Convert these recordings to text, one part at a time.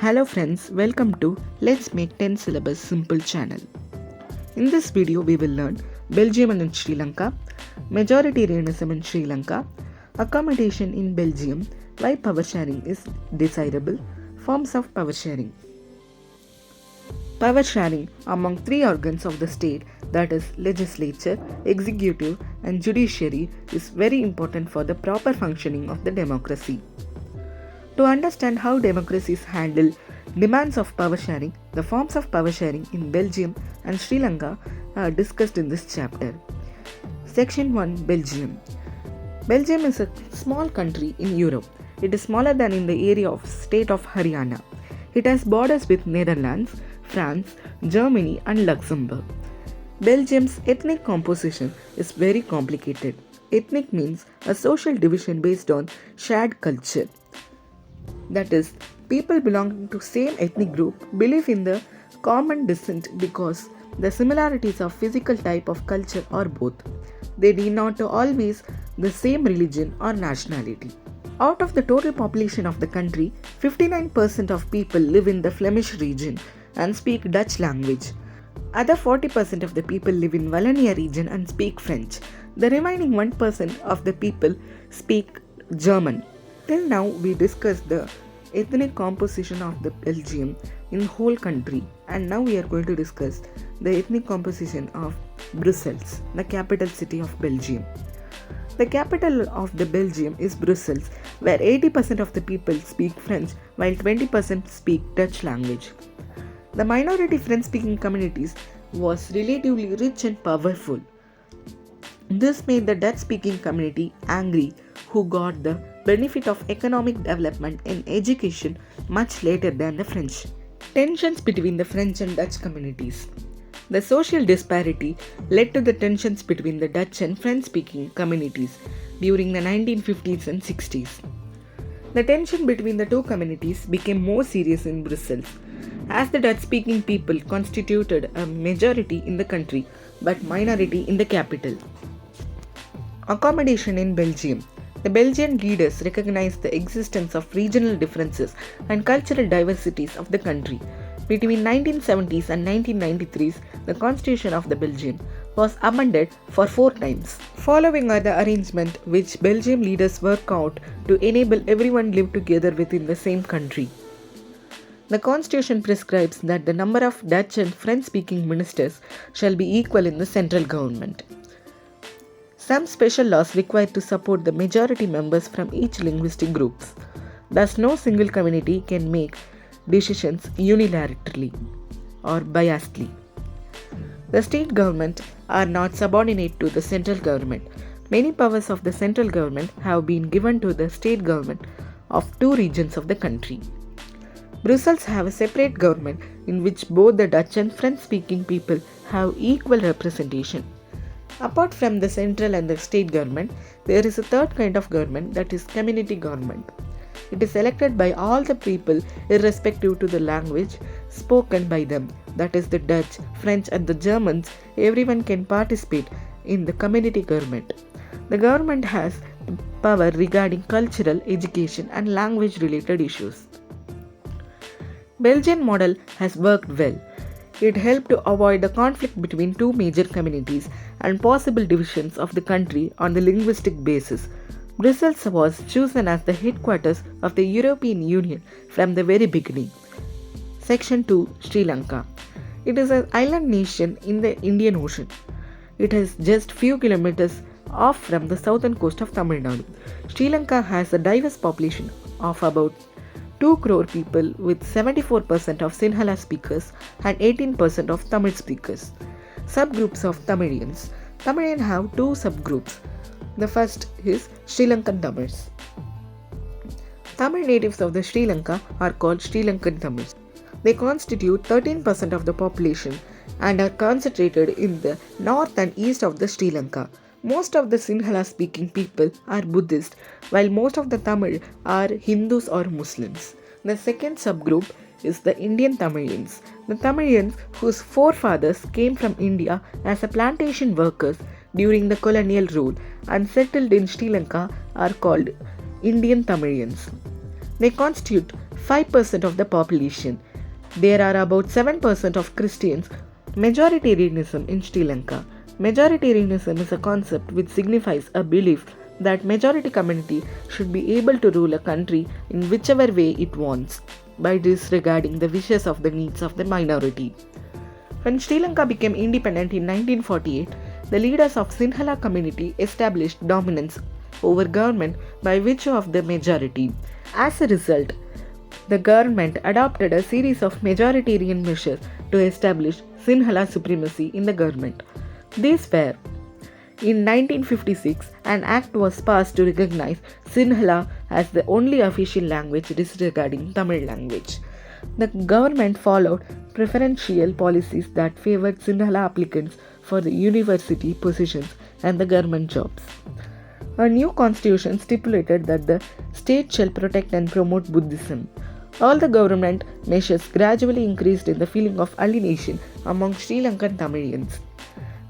Hello friends, welcome to Let's Make 10 Syllabus Simple channel. In this video we will learn Belgium and Sri Lanka, majoritarianism in Sri Lanka, accommodation in Belgium, why power sharing is desirable, forms of power sharing. Power sharing among three organs of the state, that is legislature, executive and judiciary, is very important for the proper functioning of the democracy. To understand how democracies handle demands of power sharing, the forms of power sharing in Belgium and Sri Lanka are discussed in this chapter. Section 1, Belgium. Belgium is a small country in Europe. It is smaller than in the area of state of Haryana. It has borders with Netherlands, France, Germany and Luxembourg. Belgium's ethnic composition is very complicated. Ethnic means a social division based on shared culture. That is, people belonging to same ethnic group believe in the common descent because the similarities of physical type of culture or both. They need not always the same religion or nationality. Out of the total population of the country, 59% of people live in the Flemish region and speak Dutch language. Other 40% of the people live in Wallonia region and speak French. The remaining 1% of the people speak German. Till now, we discussed the ethnic composition of the Belgium in whole country, and now we are going to discuss the ethnic composition of Brussels, the capital city of Belgium. The capital of the Belgium is Brussels, where 80% of the people speak French while 20% speak Dutch language. The minority French-speaking communities was relatively rich and powerful. This made the Dutch-speaking community angry, who got the benefit of economic development in education much later than the French. Tensions between the French and Dutch communities. The social disparity led to the tensions between the Dutch and French-speaking communities during the 1950s and 60s. The tension between the two communities became more serious in Brussels, as the Dutch-speaking people constituted a majority in the country but minority in the capital. Accommodation in Belgium. The Belgian leaders recognized the existence of regional differences and cultural diversities of the country. Between 1970s and 1993s, the constitution of the Belgium was amended for 4 times. Following are the arrangement which Belgian leaders work out to enable everyone live together within the same country. The constitution prescribes that the number of Dutch and French-speaking ministers shall be equal in the central government. Some special laws required to support the majority members from each linguistic group. Thus, no single community can make decisions unilaterally or biasedly. The state government are not subordinate to the central government. Many powers of the central government have been given to the state government of 2 regions of the country. Brussels have a separate government in which both the Dutch and French-speaking people have equal representation. Apart from the central and the state government, there is a third kind of government, that is community government. It is elected by all the people irrespective to the language spoken by them, that is the Dutch, French and the Germans. Everyone can participate in the community government. The government has power regarding cultural, education and language related issues. Belgian model has worked well. It helped to avoid the conflict between 2 major communities and possible divisions of the country on the linguistic basis. Brussels was chosen as the headquarters of the European Union from the very beginning. Section 2, Sri Lanka. It is an island nation in the Indian Ocean. It is just few kilometers off from the southern coast of Tamil Nadu. Sri Lanka has a diverse population of about 2 crore people with 74% of Sinhala speakers and 18% of Tamil speakers. Subgroups of Tamilians. Tamilians have 2 subgroups. The first is Sri Lankan Tamils. Tamil natives of the Sri Lanka are called Sri Lankan Tamils. They constitute 13% of the population and are concentrated in the north and east of the Sri Lanka. Most of the Sinhala speaking people are Buddhist, while most of the Tamil are Hindus or Muslims. The second subgroup is the Indian Tamilians. The Tamilians whose forefathers came from India as a plantation workers during the colonial rule and settled in Sri Lanka are called Indian Tamilians. They constitute 5% of the population. There are about 7% of Christians. Majoritarianism in Sri Lanka. Majoritarianism is a concept which signifies a belief that majority community should be able to rule a country in whichever way it wants, by disregarding the wishes of the needs of the minority. When Sri Lanka became independent in 1948, the leaders of Sinhala community established dominance over government by virtue of the majority. As a result, the government adopted a series of majoritarian measures to establish Sinhala supremacy in the government. These were: in 1956, an act was passed to recognize Sinhala as the only official language disregarding Tamil language. The government followed preferential policies that favored Sinhala applicants for the university positions and the government jobs. A new constitution stipulated that the state shall protect and promote Buddhism. All the government measures gradually increased in the feeling of alienation among Sri Lankan Tamilians.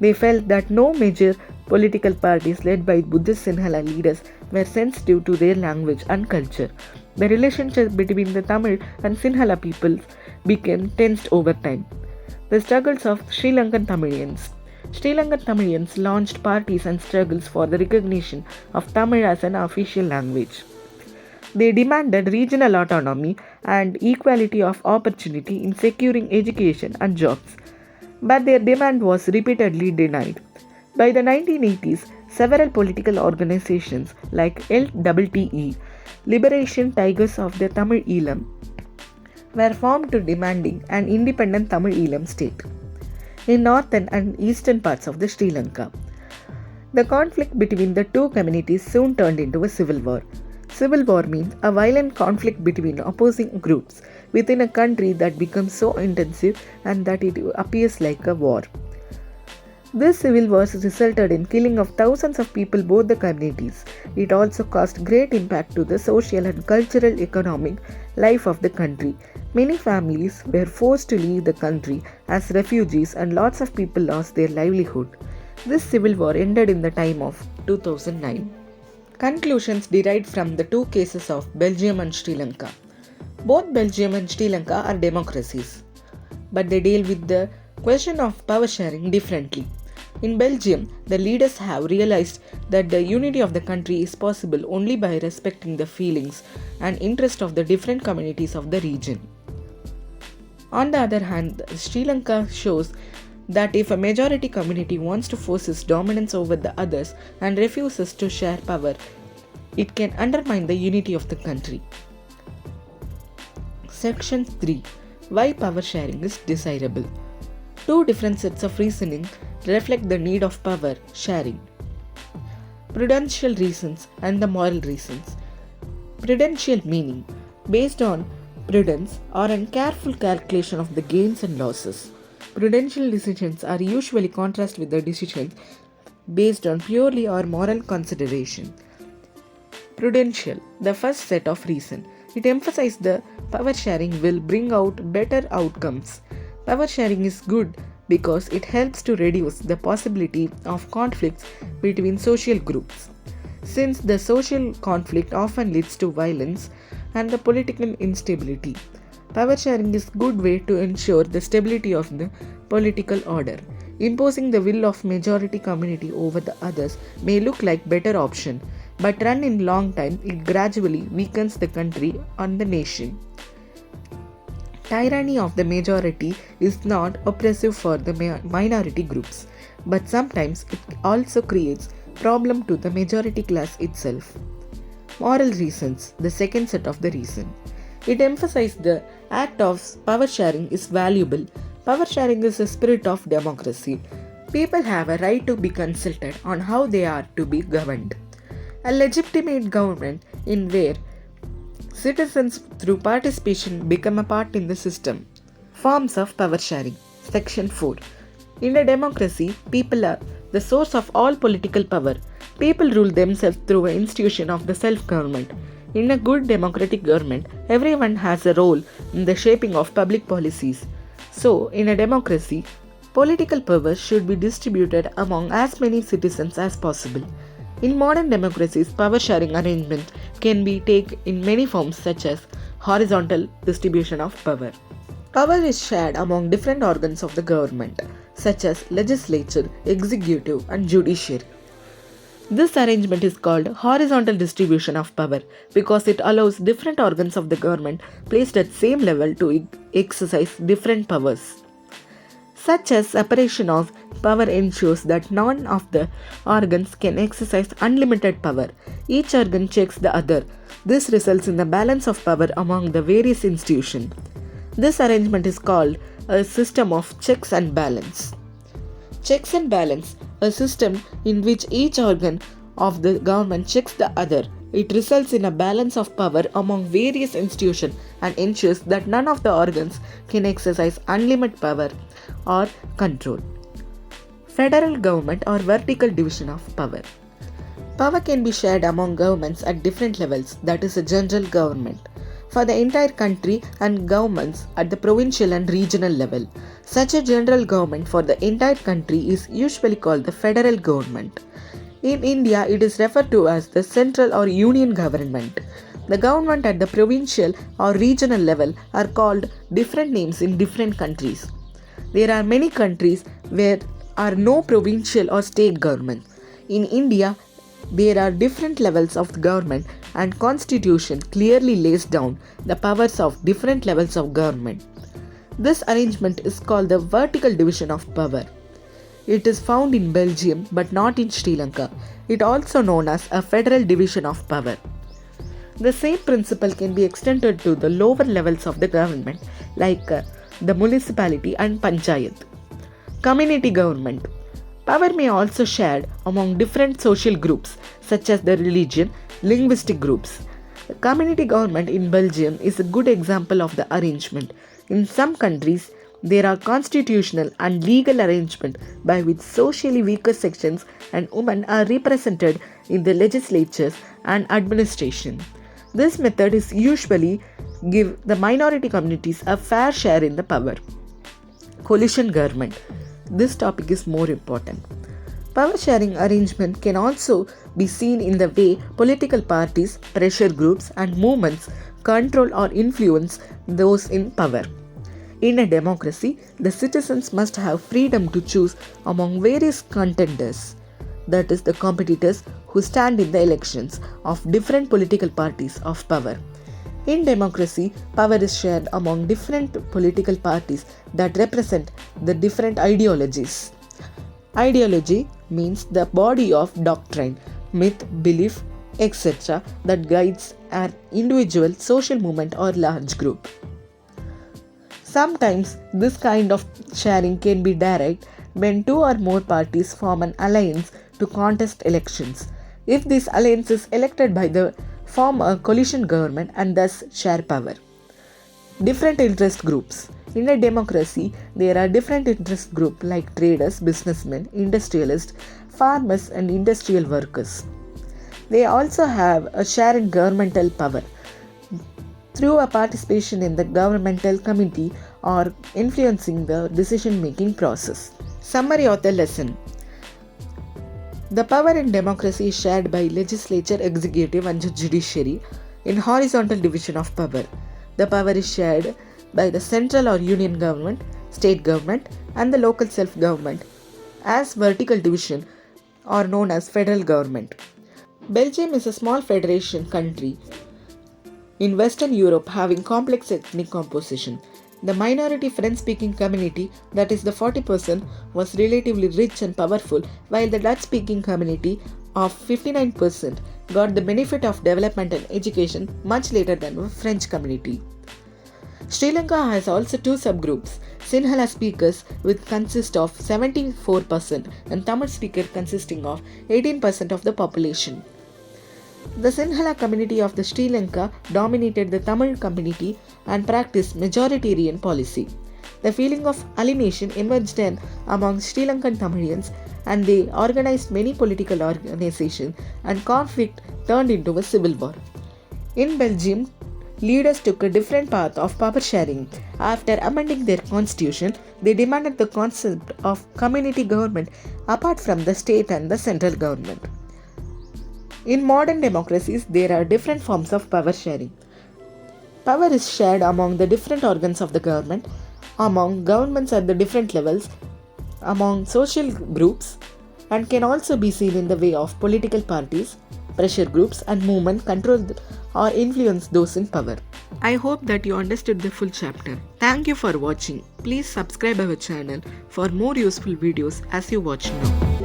They felt that no major political parties led by Buddhist Sinhala leaders were sensitive to their language and culture. The relationship between the Tamil and Sinhala peoples became tensed over time. The struggles of Sri Lankan Tamilians. Sri Lankan Tamilians launched parties and struggles for the recognition of Tamil as an official language. They demanded regional autonomy and equality of opportunity in securing education and jobs, but their demand was repeatedly denied. By the 1980s, several political organizations like LTTE, Liberation Tigers of the Tamil Eelam, were formed to demanding an independent Tamil Eelam state in northern and eastern parts of the Sri Lanka. The conflict between the two communities soon turned into a civil war. Civil war means a violent conflict between opposing groups within a country that becomes so intensive and that it appears like a war. This civil war resulted in killing of thousands of people both the communities. It also caused great impact to the social and cultural economic life of the country. Many families were forced to leave the country as refugees and lots of people lost their livelihood. This civil war ended in the time of 2009. Conclusions derived from the two cases of Belgium and Sri Lanka. Both Belgium and Sri Lanka are democracies, but they deal with the question of power sharing differently. In Belgium, the leaders have realized that the unity of the country is possible only by respecting the feelings and interests of the different communities of the region. On the other hand, Sri Lanka shows that if a majority community wants to force its dominance over the others and refuses to share power, it can undermine the unity of the country. Section 3. Why power sharing is desirable. Two different sets of reasoning reflect the need of power sharing: prudential reasons and the moral reasons. Prudential meaning based on prudence or a careful calculation of the gains and losses. Prudential decisions are usually contrasted with the decisions based on purely or moral consideration. Prudential, the first set of reason. It emphasizes the power sharing will bring out better outcomes. Power sharing is good because it helps to reduce the possibility of conflicts between social groups. Since the social conflict often leads to violence and the political instability, power sharing is a good way to ensure the stability of the political order. Imposing the will of majority community over the others may look like better option, but run in long time it gradually weakens the country and the nation. Tyranny of the majority is not oppressive for the minority groups, but sometimes it also creates problem to the majority class itself. Moral reasons, the second set of the reason. It emphasizes the act of power sharing is valuable. Power sharing is a spirit of democracy. People have a right to be consulted on how they are to be governed. A legitimate government in where citizens through participation become a part in the system. Forms of power sharing. Section 4. In a democracy, people are the source of all political power. People rule themselves through an institution of the self-government. In a good democratic government, everyone has a role in the shaping of public policies. So, in a democracy, political power should be distributed among as many citizens as possible. In modern democracies, power sharing arrangement can be taken in many forms such as horizontal distribution of power. Power is shared among different organs of the government, such as legislature, executive, and judiciary. This arrangement is called horizontal distribution of power because it allows different organs of the government placed at same level to exercise different powers. Such as separation of power ensures that none of the organs can exercise unlimited power. Each organ checks the other. This results in the balance of power among the various institutions. This arrangement is called a system of checks and balance. Checks and balance, a system in which each organ of the government checks the other. It results in a balance of power among various institutions and ensures that none of the organs can exercise unlimited power or control. Federal government or vertical division of power. Power can be shared among governments at different levels, that is a general government, for the entire country and governments at the provincial and regional level. Such a general government for the entire country is usually called the federal government. In India, it is referred to as the central or union government. The government at the provincial or regional level are called different names in different countries. There are many countries where are no provincial or state government. In India, there are different levels of government and constitution clearly lays down the powers of different levels of government. This arrangement is called the vertical division of power. It is found in Belgium but not in Sri Lanka. It is also known as a federal division of power. The same principle can be extended to the lower levels of the government like the municipality and panchayat. Community government. Power may also shared among different social groups such as the religion, linguistic groups. The community government in Belgium is a good example of the arrangement. In some countries, there are constitutional and legal arrangements by which socially weaker sections and women are represented in the legislatures and administration. This method is usually give the minority communities a fair share in the power. Coalition government. This topic is more important. Power sharing arrangement can also be seen in the way political parties, pressure groups, and movements control or influence those in power. In a democracy, the citizens must have freedom to choose among various contenders, that is, the competitors who stand in the elections of different political parties of power. In democracy, power is shared among different political parties that represent the different ideologies. Ideology means the body of doctrine, myth, belief, etc. that guides an individual, social movement or large group. Sometimes this kind of sharing can be direct when two or more parties form an alliance to contest elections. If this alliance is elected by the form a coalition government and thus share power. Different interest groups. In a democracy, there are different interest groups like traders, businessmen, industrialists, farmers and industrial workers. They also have a share in governmental power through a participation in the governmental committee or influencing the decision-making process. Summary of the lesson. The power in democracy is shared by legislature, executive and judiciary in horizontal division of power. The power is shared by the central or union government, state government and the local self-government as vertical division or known as federal government. Belgium is a small federation country in Western Europe having complex ethnic composition. The minority French-speaking community, that is the 40%, was relatively rich and powerful, while the Dutch-speaking community of 59% got the benefit of development and education much later than the French community. Sri Lanka has also two subgroups, Sinhala speakers which consist of 74% and Tamil speakers consisting of 18% of the population. The Sinhala community of the Sri Lanka dominated the Tamil community and practiced majoritarian policy. The feeling of alienation emerged then among Sri Lankan Tamilians and they organized many political organizations and conflict turned into a civil war. In Belgium, leaders took a different path of power sharing. After amending their constitution, they demanded the concept of community government apart from the state and the central government. In modern democracies, there are different forms of power sharing. Power is shared among the different organs of the government, among governments at the different levels, among social groups, and can also be seen in the way of political parties, pressure groups, and movement control or influence those in power. I hope that you understood the full chapter. Thank you for watching. Please subscribe our channel for more useful videos as you watch now.